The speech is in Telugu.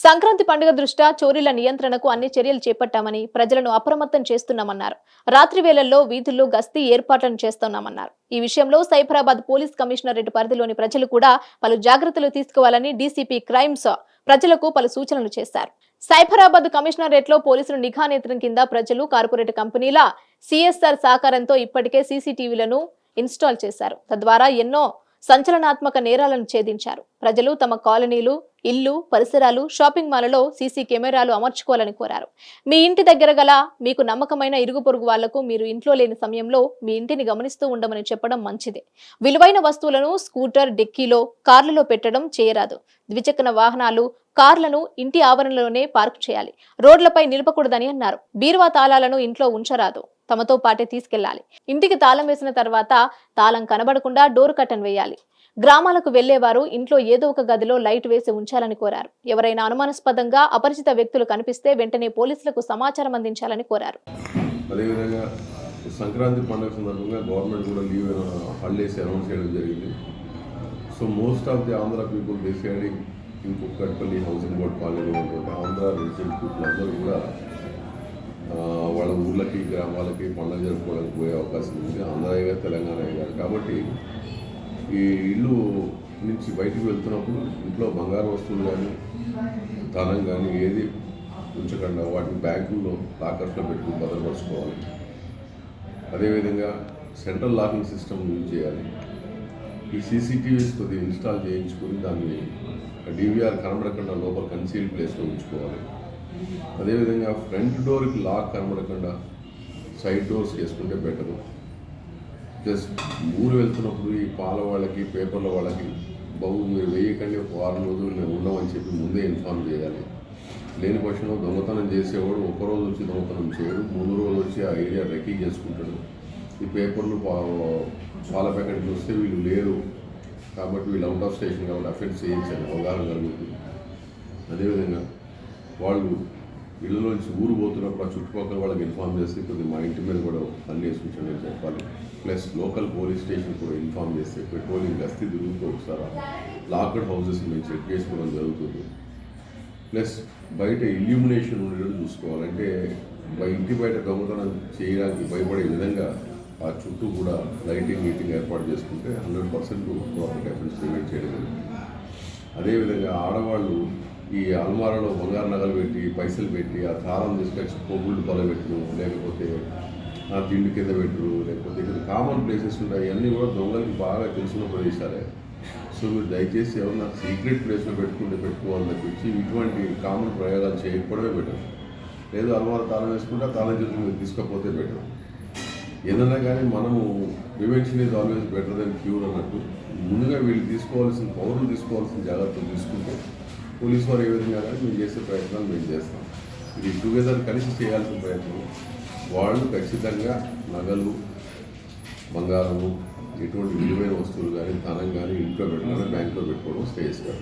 సంక్రాంతి పండుగ దృష్ట్యా చోరీల నియంత్రణకు అన్ని చర్యలు చేపట్టామని ప్రజలను అప్రమత్తం చేస్తున్నామన్నారు. రాత్రి వేళల్లో వీధుల్లో గస్తీ ఏర్పాట్లను చేస్తున్నామన్నారు. ఈ విషయంలో సైబరాబాద్ పోలీస్ కమిషనరేట్ పరిధిలోని ప్రజలు కూడా పలు జాగ్రత్తలు తీసుకోవాలని డీసీపీ క్రైమ్స్ ప్రజలకు పలు సూచనలు చేశారు. సైబరాబాద్ కమిషనరేట్ లో పోలీసులు నిఘా నేత్రం కింద ప్రజలు కార్పొరేట్ కంపెనీల సిఎస్ఆర్ సహకారంతో ఇప్పటికే సీసీటీవీలను ఇన్స్టాల్ చేశారు. తద్వారా ఎన్నో సంచలనాత్మక నేరాలను ఛేదించారు. ప్రజలు తమ కాలనీలు, ఇల్లు, పరిసరాలు, షాపింగ్ మాల్లలో సీసీ కెమెరాలు అమర్చుకోవాలని కోరారు. మీ ఇంటి దగ్గర గల మీకు నమ్మకమైన ఇరుగు పొరుగు వాళ్లకు మీరు ఇంట్లో లేని సమయంలో మీ ఇంటిని గమనిస్తూ ఉండమని చెప్పడం మంచిదే. విలువైన వస్తువులను స్కూటర్ డిక్కీలో, కార్లలో పెట్టడం చేయరాదు. ద్విచక్ర వాహనాలు, కార్లను ఇంటి ఆవరణలోనే పార్క్ చేయాలి. రోడ్లపై నిలపకూడదని అన్నారు. బీరువా తాళాలను ఇంట్లో ఉంచరాదు. తమతో పాటే తీసుకెళ్లాలి. ఇంటికి తాళం వేసిన తర్వాత తాళం కనబడకుండా డోర్ కర్టన్ వేయాలి. గ్రామాలకు వెళ్లేవారు ఇంట్లో ఏదో ఒక గదిలో లైట్ వేసి ఉంచాలని కోరారు. ఎవరైనా అనుమానాస్పదంగా అపరిచిత వ్యక్తులు కనిపిస్తే వెంటనే పోలీసులకు సమాచారం అందించాలని కోరారు. అదేవిధంగా సంక్రాంతి పండుగ సందర్భంగా గవర్నమెంట్ కూడా లీవ్ హాలిడేస్ అనౌన్స్ చేయడం జరిగింది. So most of the Andhra people deciding in Kukatpally housing board colony ఉన్నటువంటి ఆంధ్ర రెసిడెంట్ పీపుల్ అందరూ కూడా వాళ్ళ ఊళ్ళకి, గ్రామాలకి పండుగ జరుపుకోవడానికి పోయే అవకాశం ఉంది. ఆంధ్రాయే తెలంగాణ గారు కాబట్టి ఈ ఇల్లు నుంచి బయటికి వెళ్తున్నప్పుడు ఇంట్లో బంగారు వస్తువులు కానీ, ధనం కానీ ఏది ఉంచకుండా వాటిని బ్యాంకుల్లో లాకర్స్లో పెట్టుకుని భద్రపరచుకోవాలి. అదేవిధంగా సెంట్రల్ లాకింగ్ సిస్టమ్ యూజ్ చేయాలి. ఈ సీసీటీవీస్ కొద్దిగా ఇన్స్టాల్ చేయించుకొని దాన్ని డీవీఆర్ కనబడకుండా లోపల కన్సీల్ ప్లేస్లో ఉంచుకోవాలి. అదేవిధంగా ఫ్రంట్ డోర్కి లాక్ కనబడకుండా సైడ్ డోర్స్ వేసుకుంటే బెటరు. జస్ట్ ఊరు వెళ్తున్నప్పుడు ఈ పాల వాళ్ళకి, పేపర్ల వాళ్ళకి బాబు మీరు వేయకండి, ఒక వారం రోజులు మేము ఉండమని చెప్పి ముందే ఇన్ఫార్మ్ చేయాలి. లేని పక్షంలో దొంగతనం చేసేవాడు ఒకరోజు వచ్చి దొంగతనం చేయడు, 3 రోజులు వచ్చి ఆ ఏరియా రెక్కీ చేసుకుంటాడు. ఈ పేపర్లు పాల ప్యాకెట్లు వస్తే వీళ్ళు లేరు కాబట్టి వీళ్ళు అవుట్ ఆఫ్ స్టేషన్ కాబట్టి అఫెన్స్ చేయించాలి, అవగాహన కలుగుతుంది. అదేవిధంగా వాళ్ళు ఇళ్ళలోంచి ఊరు పోతున్నప్పుడు ఆ చుట్టుపక్కల వాళ్ళకి ఇన్ఫార్మ్ చేస్తే కొద్దిగా మా ఇంటి మీద కూడా పని చేసుకుంటాను నేను చెప్పాలి. ప్లస్ లోకల్ పోలీస్ స్టేషన్ కూడా ఇన్ఫార్మ్ చేస్తే పెట్రోలింగ్ గస్తీ తిరుగుతూ ఒకసారి లాక్డ్ హౌసెస్ మేము చెక్ చేసుకోవడం జరుగుతుంది. ప్లస్ బయట ఇల్యూమినేషన్ ఉండేటట్టు చూసుకోవాలంటే ఇంటి బయట దొంగతనం చేయడానికి భయపడే విధంగా ఆ చుట్టూ కూడా లైటింగ్ ఏర్పాటు చేసుకుంటే 100% ప్రాపర్టీ అఫెన్స్ ప్రివెంట్ చేయడం. అదేవిధంగా ఆడవాళ్ళు ఈ అల్మారాలో బంగారు నగలు పెట్టి, పైసలు పెట్టి, ఆ తాళం తీసుకొచ్చి పొగుళ్ళు పొలబెట్టరు, లేకపోతే ఆ తిండి కింద పెట్టరు, లేకపోతే ఇక్కడ కామన్ ప్లేసెస్ ఉంటాయి. అన్నీ కూడా దొంగలకి బాగా తెలిసిన ప్రదేశాలే. సో మీరు దయచేసి ఎవరన్నా సీక్రెట్ ప్లేస్లో పెట్టుకోవాలని తప్పించి ఇటువంటి కామన్ ప్రయోగాలు చేయకపోవడమే బెటర్. లేదు అల్మార తాళం వేసుకుంటే తాళం చేతులు మీరు తీసుకోకపోతే బెటర్. ఏదన్నా కానీ మనము prevention is always better than cure అన్నట్టు ముందుగా వీళ్ళు పౌరులు తీసుకోవాల్సిన జాగ్రత్తలు తీసుకుంటే పోలీసు వారు ఏ విధంగా కానీ మేము చేసే ప్రయత్నాలు మేము చేస్తాం. ఇది టుగెదర్ కలిసి చేయాల్సిన ప్రయత్నం. వాళ్ళు ఖచ్చితంగా నగలు, బంగారము, ఎటువంటి విలువైన వస్తువులు కానీ, ధనం కానీ ఇంట్లో పెట్టుకోవడం, బ్యాంకులో పెట్టుకోవడం శ్రేయస్కరం.